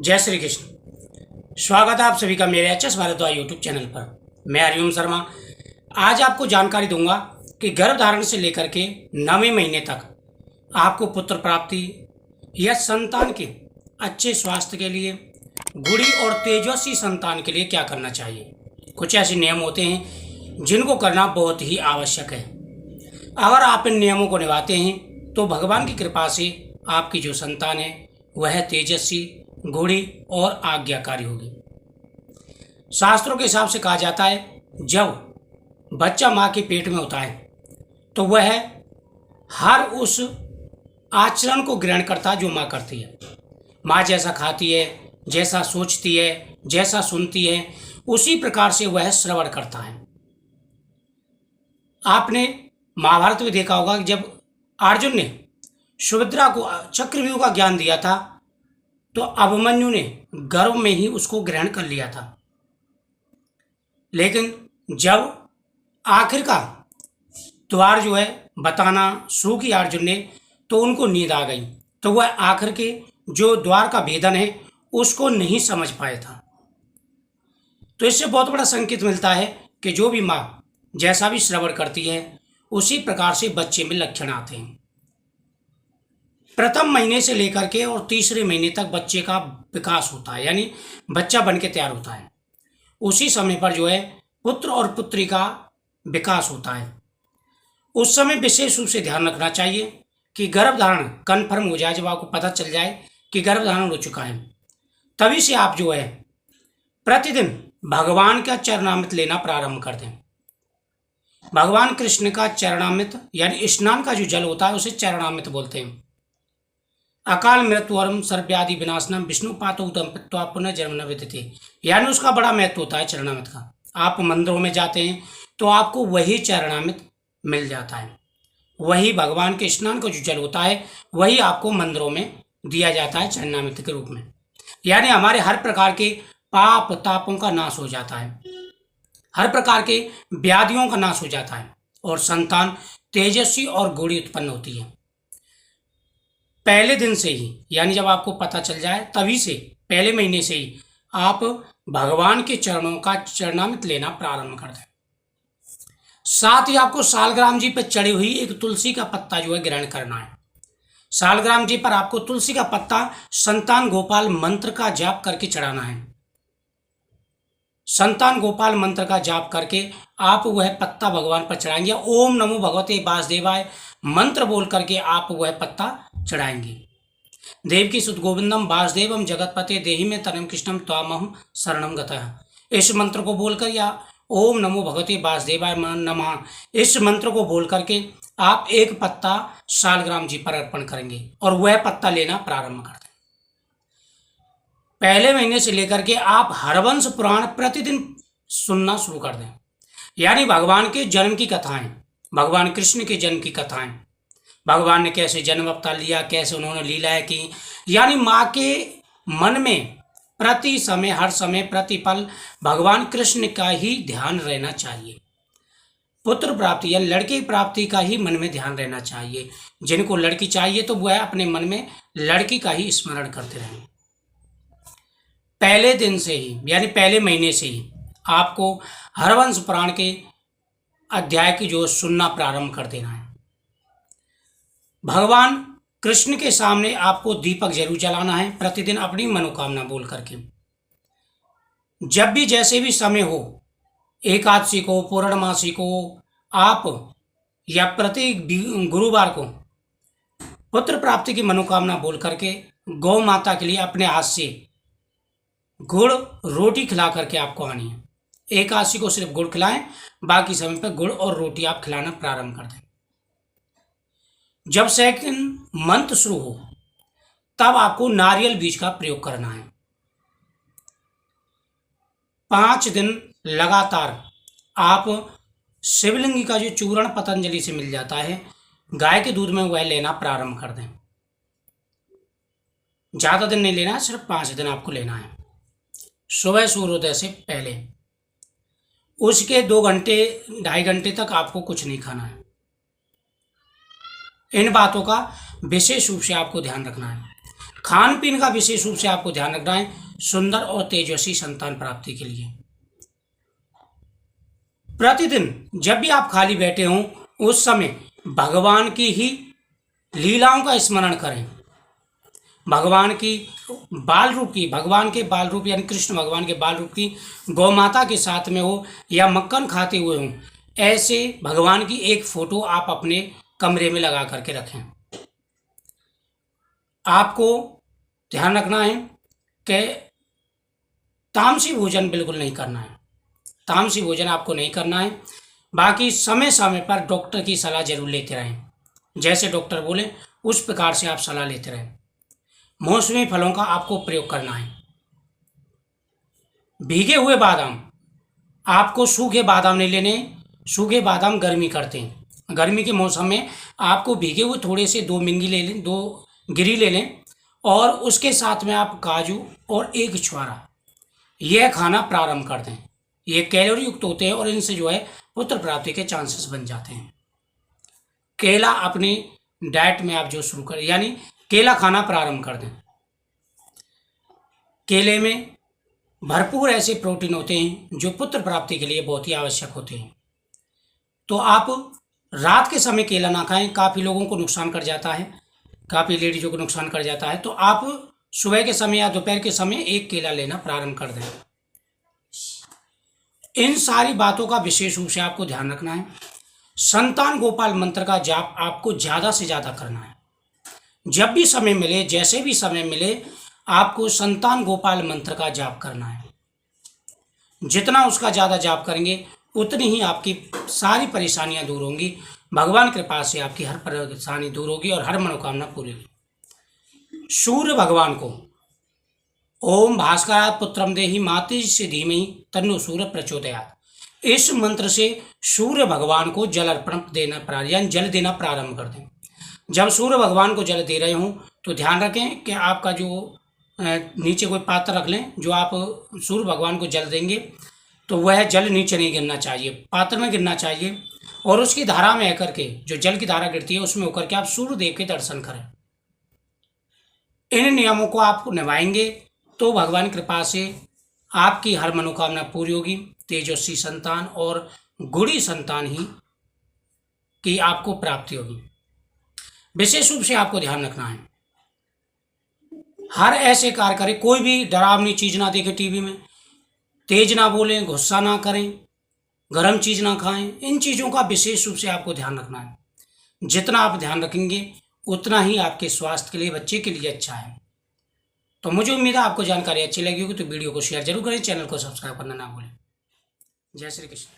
जय श्री कृष्ण। स्वागत है आप सभी का मेरे एचएस भारद्वाज यूट्यूब चैनल पर। मैं हरिओम शर्मा। आज आपको जानकारी दूंगा कि गर्भधारण से लेकर के 9वें महीने तक आपको पुत्र प्राप्ति या संतान के अच्छे स्वास्थ्य के लिए, गुड़ी और तेजस्वी संतान के लिए क्या करना चाहिए। कुछ ऐसे नियम होते हैं जिनको करना बहुत ही आवश्यक है। अगर आप इन नियमों को निभाते हैं तो भगवान की कृपा से आपकी जो संतान है वह तेजस्वी, गुड़ी और आज्ञाकारी होगी। शास्त्रों के हिसाब से कहा जाता है जब बच्चा माँ के पेट में होता है तो वह हर उस आचरण को ग्रहण करता है जो माँ करती है। माँ जैसा खाती है, जैसा सोचती है, जैसा सुनती है, उसी प्रकार से वह श्रवण करता है। आपने महाभारत में देखा होगा कि जब अर्जुन ने सुभद्रा को चक्रव्यूह का ज्ञान दिया था तो अभिमन्यु ने गर्भ में ही उसको ग्रहण कर लिया था। लेकिन जब आखिर का द्वार जो है बताना शुरू किया अर्जुन ने तो उनको नींद आ गई, तो वह आखिर के जो द्वार का भेदन है उसको नहीं समझ पाया था। तो इससे बहुत बड़ा संकेत मिलता है कि जो भी माँ जैसा भी श्रवण करती है उसी प्रकार से बच्चे में लक्षण आते हैं। प्रथम महीने से लेकर के और तीसरे महीने तक बच्चे का विकास होता है, यानी बच्चा बन के तैयार होता है। उसी समय पर जो है पुत्र और पुत्री का विकास होता है। उस समय विशेष रूप से ध्यान रखना चाहिए कि गर्भधारण कन्फर्म हो जाए। जब आपको पता चल जाए कि गर्भधारण हो चुका है तभी से आप जो है प्रतिदिन भगवान का चरणामृत लेना प्रारंभ कर दें। भगवान कृष्ण का चरणामृत यानी स्नान का जो जल होता है उसे चरणामृत बोलते हैं। अकाल मृत्युवरम सर्वव्याधि विनाशनम विष्णु पातो उत्तम पित्वा पुनर्जन्म न विद्यते, यानी उसका बड़ा महत्व होता है चरणामृत का। आप मंदिरों में जाते हैं तो आपको वही चरणामृत मिल जाता है। वही भगवान के स्नान का जो जल होता है वही आपको मंदिरों में दिया जाता है चरणामृत के रूप में। यानी हमारे हर प्रकार के पाप तापों का नाश हो जाता है, हर प्रकार के व्याधियों का नाश हो जाता है और संतान तेजस्वी और गुड़ी उत्पन्न होती है। पहले दिन से ही, यानी जब आपको पता चल जाए तभी से, पहले महीने से ही आप भगवान के चरणों का चरणामृत लेना प्रारंभ कर दें। साथ ही आपको सालग्राम जी पर चढ़ी हुई एक तुलसी का पत्ता जो है ग्रहण करना है। सालग्राम जी पर आपको तुलसी का पत्ता संतान गोपाल मंत्र का जाप करके चढ़ाना है। संतान गोपाल मंत्र का जाप करके आप वह पत्ता भगवान पर चढ़ाएंगे। ओम नमो भगवते वासुदेवाय मंत्र बोल करके आप वह पत्ता चढ़ाएंगे। देवकी सुत गोविंदम वासुदेवम जगतपते देहि में तनम कृष्णम त्वामहम शरणम गतः, इस मंत्र को बोलकर या ओम नमो भगवते वासुदेवाय नमः इस मंत्र को बोल करके आप एक पत्ता सालग्राम जी पर अर्पण करेंगे और वह पत्ता लेना प्रारंभ कर दें। पहले महीने से लेकर के आप हरवंश पुराण प्रतिदिन सुनना शुरू कर दें, यानी भगवान के जन्म की कथाएं, भगवान कृष्ण के जन्म की कथाएं, भगवान ने कैसे जन्म अवतार लिया, कैसे उन्होंने लीलाएं की, यानी माँ के मन में प्रति समय, हर समय, प्रतिपल भगवान कृष्ण का ही ध्यान रहना चाहिए। पुत्र प्राप्ति या लड़की प्राप्ति का ही मन में ध्यान रहना चाहिए। जिनको लड़की चाहिए तो वह अपने मन में लड़की का ही स्मरण करते रहें। पहले दिन से ही, यानी पहले महीने से ही आपको हरवंश पुराण के अध्याय की जो सुनना प्रारंभ कर देना है। भगवान कृष्ण के सामने आपको दीपक जरूर जलाना है प्रतिदिन अपनी मनोकामना बोल करके। जब भी जैसे भी समय हो, एकादशी को, पूर्णमासी को आप या प्रति गुरुवार को पुत्र प्राप्ति की मनोकामना बोल करके गौ माता के लिए अपने हाथ से गुड़ रोटी खिला करके आपको आनी है। एकादशी को सिर्फ गुड़ खिलाएं, बाकी समय पर गुड़ और रोटी आप खिलाना प्रारंभ कर दें। जब सेकंड मंथ शुरू हो तब आपको नारियल बीज का प्रयोग करना है। 5 दिन लगातार आप शिवलिंगी का जो चूर्ण पतंजलि से मिल जाता है गाय के दूध में वह लेना प्रारंभ कर दें। ज्यादा दिन नहीं लेना है, सिर्फ 5 दिन आपको लेना है। सुबह सूर्योदय से पहले, उसके 2 घंटे 2.5 घंटे तक आपको कुछ नहीं खाना है। इन बातों का विशेष रूप से आपको ध्यान रखना है। खान पीन का विशेष रूप से आपको ध्यान रखना है सुंदर और तेजस्वी संतान प्राप्ति के लिए। प्रतिदिन जब भी आप खाली बैठे हों उस समय भगवान की ही लीलाओं का स्मरण करें। भगवान के बाल रूप यानी कृष्ण भगवान के बाल रूप की गौ माता के साथ में हो या मक्खन खाते हुए हों, ऐसे भगवान की एक फोटो आप अपने कमरे में लगा करके रखें। आपको ध्यान रखना है कि तामसी भोजन बिल्कुल नहीं करना है। तामसी भोजन आपको नहीं करना है। बाकी समय समय पर डॉक्टर की सलाह जरूर लेते रहें। जैसे डॉक्टर बोले उस प्रकार से आप सलाह लेते रहें। मौसमी फलों का आपको प्रयोग करना है। भीगे हुए बादाम, आपको सूखे बादाम नहीं लेने। सूखे बादाम गर्मी करते हैं। गर्मी के मौसम में आपको भीगे हुए थोड़े से 2 मिंगी ले लें, 2 गिरी ले लें और उसके साथ में आप काजू और 1 छुहारा यह खाना प्रारंभ कर दें। ये कैलोरी युक्त होते हैं और इनसे जो है पुत्र प्राप्ति के चांसेस बन जाते हैं। केला अपनी डाइट में आप जो शुरू करें, यानी केला खाना प्रारंभ कर दें। केले में भरपूर ऐसे प्रोटीन होते हैं जो पुत्र प्राप्ति के लिए बहुत ही आवश्यक होते हैं। तो आप रात के समय केला ना खाएं, काफ़ी लोगों को नुकसान कर जाता है, काफ़ी लेडीजों को नुकसान कर जाता है। तो आप सुबह के समय या दोपहर के समय 1 केला लेना प्रारंभ कर दें। इन सारी बातों का विशेष रूप से आपको ध्यान रखना है। संतान गोपाल मंत्र का जाप आपको ज़्यादा से ज़्यादा करना है। जब भी समय मिले, जैसे भी समय मिले, आपको संतान गोपाल मंत्र का जाप करना है। जितना उसका ज़्यादा जाप करेंगे उतनी ही आपकी सारी परेशानियां दूर होंगी। भगवान कृपा से आपकी हर परेशानी दूर होगी और हर मनोकामना पूरी होगी। सूर्य भगवान को ओम भास्करात् पुत्रम देहि मातृ से धीमहि तन्नो सूर्य प्रचोदयात्, इस मंत्र से सूर्य भगवान को जल अर्पण देना यानी जल देना प्रारंभ कर दें। जब सूर्य भगवान को जल दे रहे हों तो ध्यान रखें कि आपका जो नीचे कोई पात्र रख लें। जो आप सूर्य भगवान को जल देंगे तो वह जल नीचे नहीं गिरना चाहिए, पात्र में गिरना चाहिए। और उसकी धारा में आकर के, जो जल की धारा गिरती है उसमें होकर के आप सूर्य देव के दर्शन करें। इन नियमों को आप निभाएंगे तो भगवान कृपा से आपकी हर मनोकामना पूरी होगी। तेजस्वी संतान और गुड़ी संतान ही की आपको प्राप्ति होगी। विशेष रूप से आपको ध्यान रखना है, हर ऐसे कार्य करें, कोई भी डरावनी चीज ना देखें टीवी में, तेज ना बोलें, गुस्सा ना करें, गर्म चीज ना खाएं। इन चीजों का विशेष रूप से आपको ध्यान रखना है। जितना आप ध्यान रखेंगे उतना ही आपके स्वास्थ्य के लिए, बच्चे के लिए अच्छा है। तो मुझे उम्मीद है आपको जानकारी अच्छी लगी होगी। तो वीडियो को शेयर जरूर करें, चैनल को सब्सक्राइब करना ना भूलें। जय श्री कृष्ण।